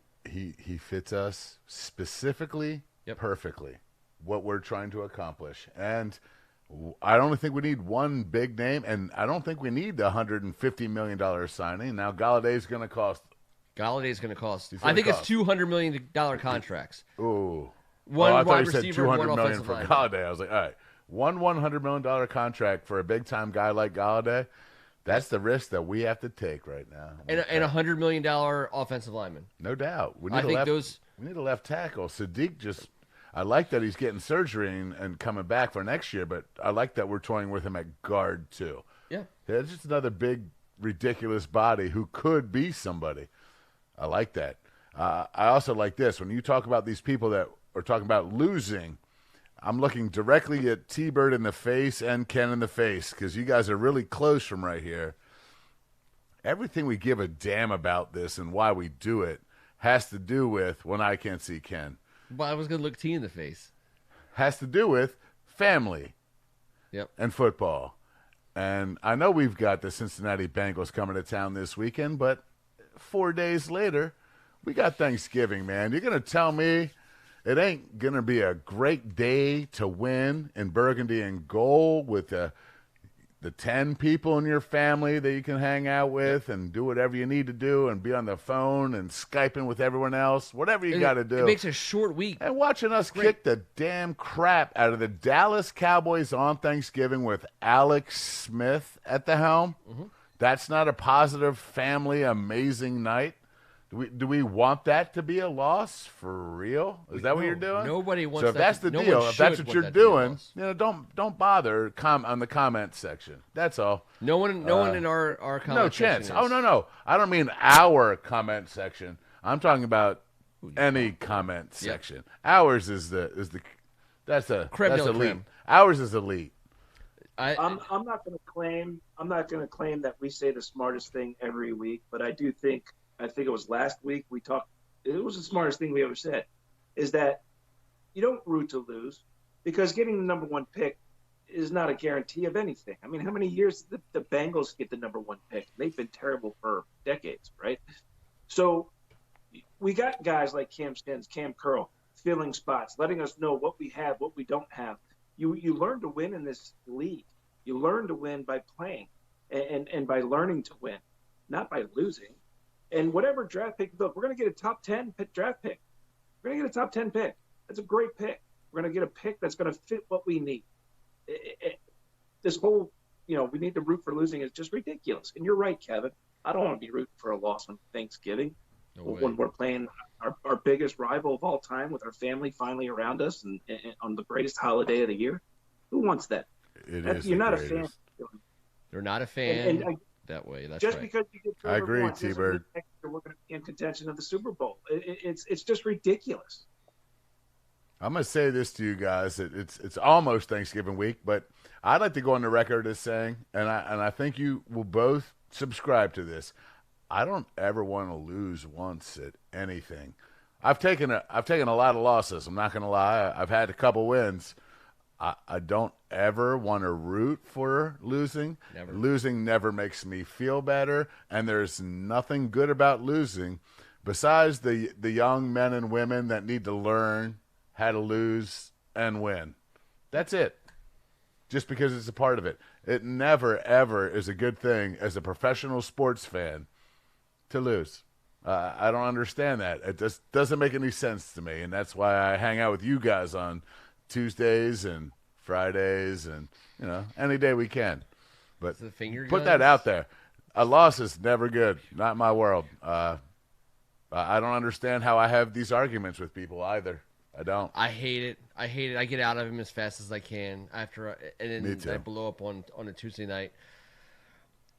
fits us specifically, Yep. perfectly, what we're trying to accomplish. And I don't think we need one big name, and I don't think we need the $150 million signing. Now, Galladay's going to cost. Galladay's going to cost. He's I gonna think cost. it's $200 million contracts. Ooh. One I thought wide you said receiver, and one $200 million offensive for lineman. Galladay. I was like, all right, one $100 million contract for a big-time guy like Galladay, that's the risk that we have to take right now. And a $100 million offensive lineman. No doubt. We I need think we need a left tackle. Sadiq I like that he's getting surgery and coming back for next year, but I like that we're toying with him at guard too. Yeah. It's just another big, ridiculous body who could be somebody. I like that. I also like this. When you talk about these people that are talking about losing, I'm looking directly at T-Bird in the face and Ken in the face because you guys are really close from right here. Everything we give a damn about this and why we do it has to do with, when I can't see Ken, But I was going to look T in the face. has to do with family Yep. and football. And I know we've got the Cincinnati Bengals coming to town this weekend, but 4 days later, we got Thanksgiving, man. You're going to tell me it ain't going to be a great day to win in Burgundy and Gold with the 10 people in your family that you can hang out with and do whatever you need to do and be on the phone and Skyping with everyone else, whatever you got to do. It makes a short week. And watching us kick the damn crap out of the Dallas Cowboys on Thanksgiving with Alex Smith at the helm, that's not a positive, family, amazing night. Do we want that to be a loss for real? Is that what you're doing? Nobody wants so if that that's to- the no deal, one if that's should what want you're that to be a doing, loss. don't bother on the comment section. That's all. No one in our comment No chance. section Oh is. no. I don't mean our comment section. I'm talking about any comment section. Ours is the that's Creme de la elite. creme. Ours is elite. I'm not going to claim that we say the smartest thing every week, but I think it was last week we talked. It was the smartest thing we ever said, is that you don't root to lose, because getting the number one pick is not a guarantee of anything. I mean, how many years did the Bengals get the number one pick? They've been terrible for decades, right? So we got guys like Cam Stens, Cam Curl, filling spots, letting us know what we have, what we don't have. You learn to win in this league. You learn to win by playing and by learning to win, not by losing. And whatever draft pick, look, we're going to get a top 10 draft pick. We're going to get a top 10 pick. That's a great pick. We're going to get a pick that's going to fit what we need. This whole, we need to root for losing is just ridiculous. And you're right, Kevin. I don't want to be rooting for a loss on Thanksgiving when we're playing our biggest rival of all time with our family finally around us and on the greatest holiday of the year. Who wants that? You're not a fan. You're not a fan And that way. That's just right. because you get I agree, once doesn't T-Bird. mean we're going to be in contention of the Super Bowl. It's just ridiculous. I'm going to say this to you guys. It's almost Thanksgiving week, but I'd like to go on the record as saying, and I think you will both subscribe to this, I don't ever want to lose once at anything. I've taken a lot of losses. I'm not going to lie. I've had a couple wins. I don't ever want to root for losing. Never. Losing never makes me feel better, and there's nothing good about losing besides the young men and women that need to learn how to lose and win. That's it. Just because it's a part of it. It never, ever is a good thing as a professional sports fan to lose. I don't understand that. It just doesn't make any sense to me, and that's why I hang out with you guys on Tuesdays and Fridays and, any day we can. But The finger put that guns. out there. A loss is never good. Not in my world. I don't understand how I have these arguments with people either. I don't. I hate it. I get out of him as fast as I can and Me then too. I blow up on a Tuesday night.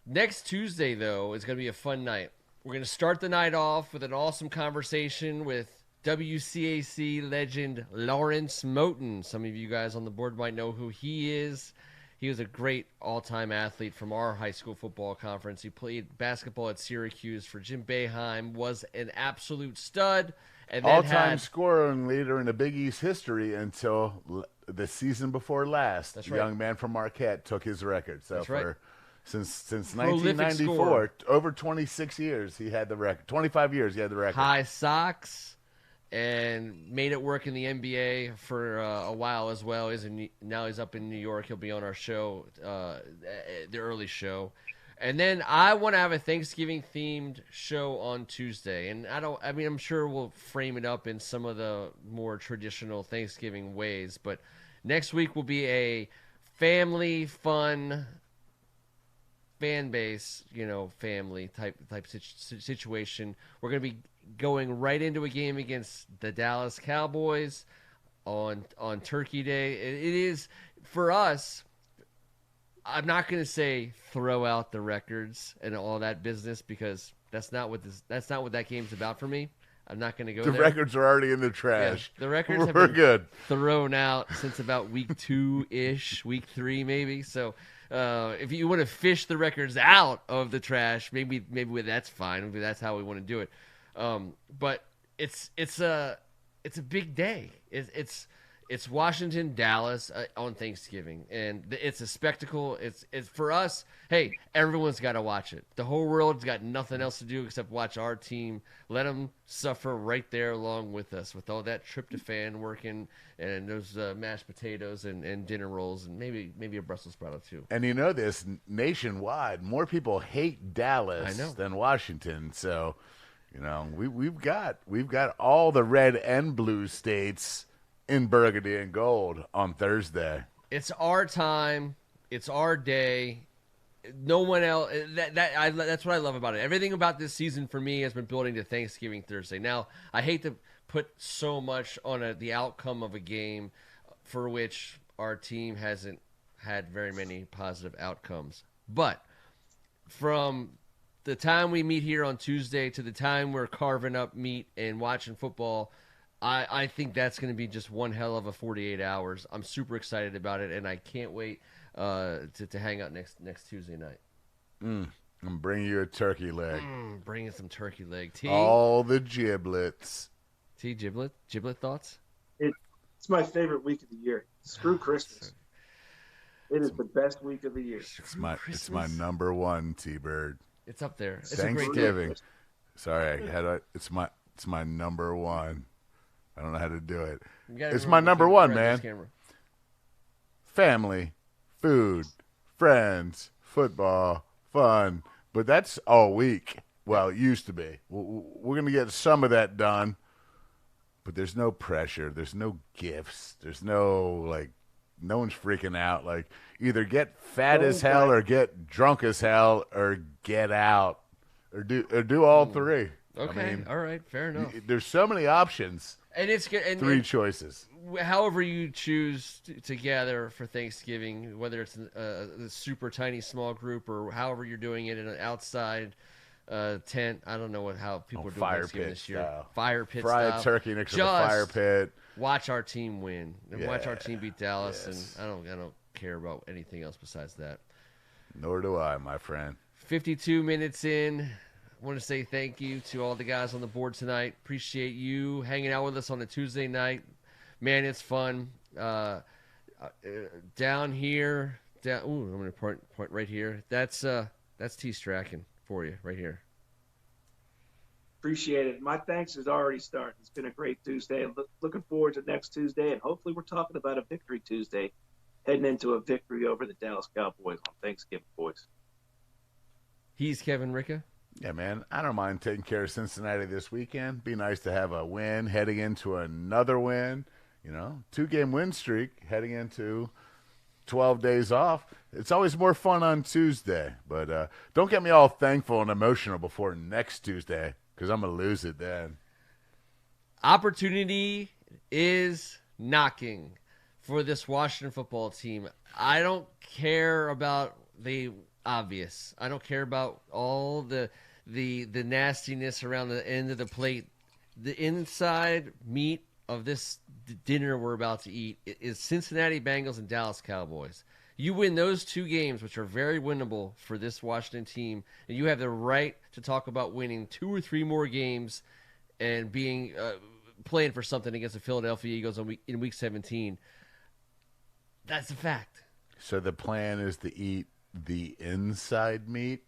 Next Tuesday, though, is going to be a fun night. We're going to start the night off with an awesome conversation with WCAC legend Lawrence Moten. Some of you guys on the board might know who he is. He was a great all-time athlete from our high school football conference. He played basketball at Syracuse for Jim Boeheim, was an absolute stud. And then All-time scoring leader in the Big East history until the season before last. That's The right. young man from Marquette took his record. So That's right. since Prolific 1994, scorer. over 26 years, he had the record. 25 years, he had the record. high socks and made it work in the NBA for a while as well. Now he's up in New York. He'll be on our show, the early show. And then I want to have a Thanksgiving themed show on Tuesday. And I'm sure we'll frame it up in some of the more traditional Thanksgiving ways, but next week will be a family fun fan base, family type situation. We're going to be going right into a game against the Dallas Cowboys on Turkey Day. It is for us. I'm not going to say throw out the records and all that business because that's not what that game's about for me. I'm not going to go there. The records are already in the trash. Yeah, the records have We're been good. thrown out since about week 2-ish, week 3 maybe. So if you want to fish the records out of the trash, maybe that's fine. Maybe that's how we want to do it. But it's a big day. It's Washington, Dallas on Thanksgiving, and it's a spectacle. It's for us. Hey, everyone's got to watch it. The whole world's got nothing else to do except watch our team. Let them suffer right there along with us, with all that tryptophan working and those mashed potatoes and dinner rolls and maybe a Brussels sprout or two. And this nationwide, more people hate Dallas than Washington. So, we've got all the red and blue states in burgundy and gold on Thursday. It's our time. It's our day. No one else. That's what I love about it. Everything about this season for me has been building to Thanksgiving Thursday. Now, I hate to put so much on the outcome of a game for which our team hasn't had very many positive outcomes. But from the time we meet here on Tuesday to the time we're carving up meat and watching football, I think that's going to be just one hell of a 48 hours. I'm super excited about it, and I can't wait to hang out next Tuesday night. I'm bringing you a turkey leg. Bringing some turkey leg. T? All the giblets. T, giblet thoughts? It's my favorite week of the year. Screw Christmas. It is the best week of the year. It's my number one, T-Bird. It's up there. It's Thanksgiving. A great Sorry, it's my number one. I don't know how to do it. It's remember my number one, this man. Family, food, friends, football, fun. But that's all week. Well, it used to be. We're going to get some of that done. But there's no pressure. There's no gifts. There's no, no one's freaking out. Either get fat as hell or get drunk as hell or get out or do all three. Okay, all right, fair enough. There's so many options. And it's good. And three choices. However you choose to gather for Thanksgiving, whether it's a super tiny small group or however you're doing it in an outside tent. I don't know how people are doing Thanksgiving this year. Style. Fire pit Fried style. turkey next to the fire pit. Watch our team win and watch our team beat Dallas. Yes. And I don't care about anything else besides that. Nor do I, my friend. 52 minutes in. I want to say thank you to all the guys on the board tonight. Appreciate you hanging out with us on a Tuesday night. Man, it's fun. Down here, I'm going to point right here. That's T Strachan for you right here. Appreciate it. My thanks is already started. It's been a great Tuesday. Looking forward to next Tuesday, and hopefully we're talking about a victory Tuesday, heading into a victory over the Dallas Cowboys on Thanksgiving, boys. He's Kevin Ricka. Yeah, man, I don't mind taking care of Cincinnati this weekend. Be nice to have a win heading into another win. 2-game win streak heading into 12 days off. It's always more fun on Tuesday. But don't get me all thankful and emotional before next Tuesday because I'm going to lose it then. Opportunity is knocking for this Washington football team. I don't care about the obvious. I don't care about all the nastiness around the end of the plate. The inside meat of this dinner we're about to eat is Cincinnati Bengals and Dallas Cowboys. You win those 2 games, which are very winnable for this Washington team, and you have the right to talk about winning 2 or 3 more games and being playing for something against the Philadelphia Eagles in Week 17. That's a fact. So the plan is to eat the inside meat?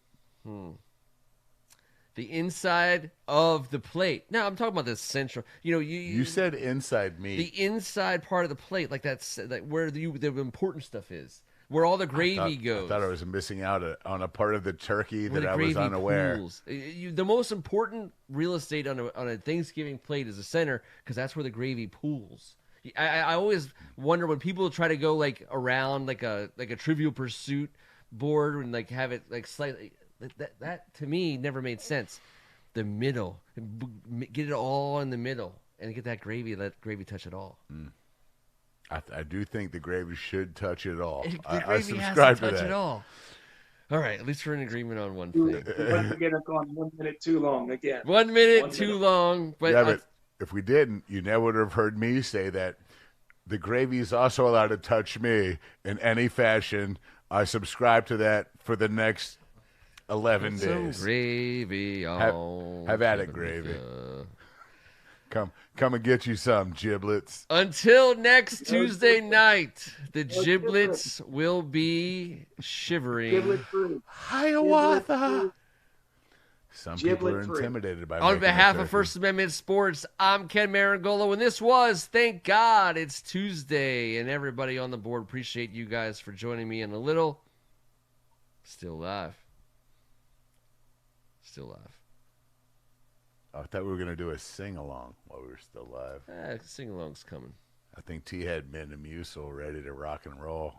The inside of the plate. No, I'm talking about the central. You know, You said inside meat. the inside part of the plate, like that's like where the important stuff is, where all the gravy goes. I thought I was missing out on a part of the turkey where that the I was gravy unaware. pools. The most important real estate on a Thanksgiving plate is the center, because that's where the gravy pools. I always wonder when people try to go like around like a Trivial Pursuit board and like have it like slightly. That to me never made sense. The middle, get it all in the middle, and get that gravy. Let gravy touch it all. I do think the gravy should touch it all. The I gravy has subscribe to to touch that. it all. All right, at least we're in agreement on one thing. Once again, I've gone 1 minute too long again. 1 minute 1 too minute. long, but, Yeah, but if we didn't, you never would have heard me say that the gravy is also allowed to touch me in any fashion. I subscribe to that for the next 11 some days. gravy on. Have at it, gravy. Come and get you some giblets. Until next Tuesday night, the giblets will be shivering. Giblet free. Hiawatha. Some people are Giblet-free. intimidated by On making behalf a of turkey. First Amendment Sports, I'm Ken Marangolo, and this was, thank God, it's Tuesday, and everybody on the board, appreciate you guys for joining me in a little. Still live. Still live. I thought we were going to do a sing-along while we were still live. Sing-along's coming. I think T had Metamucil ready to rock and roll.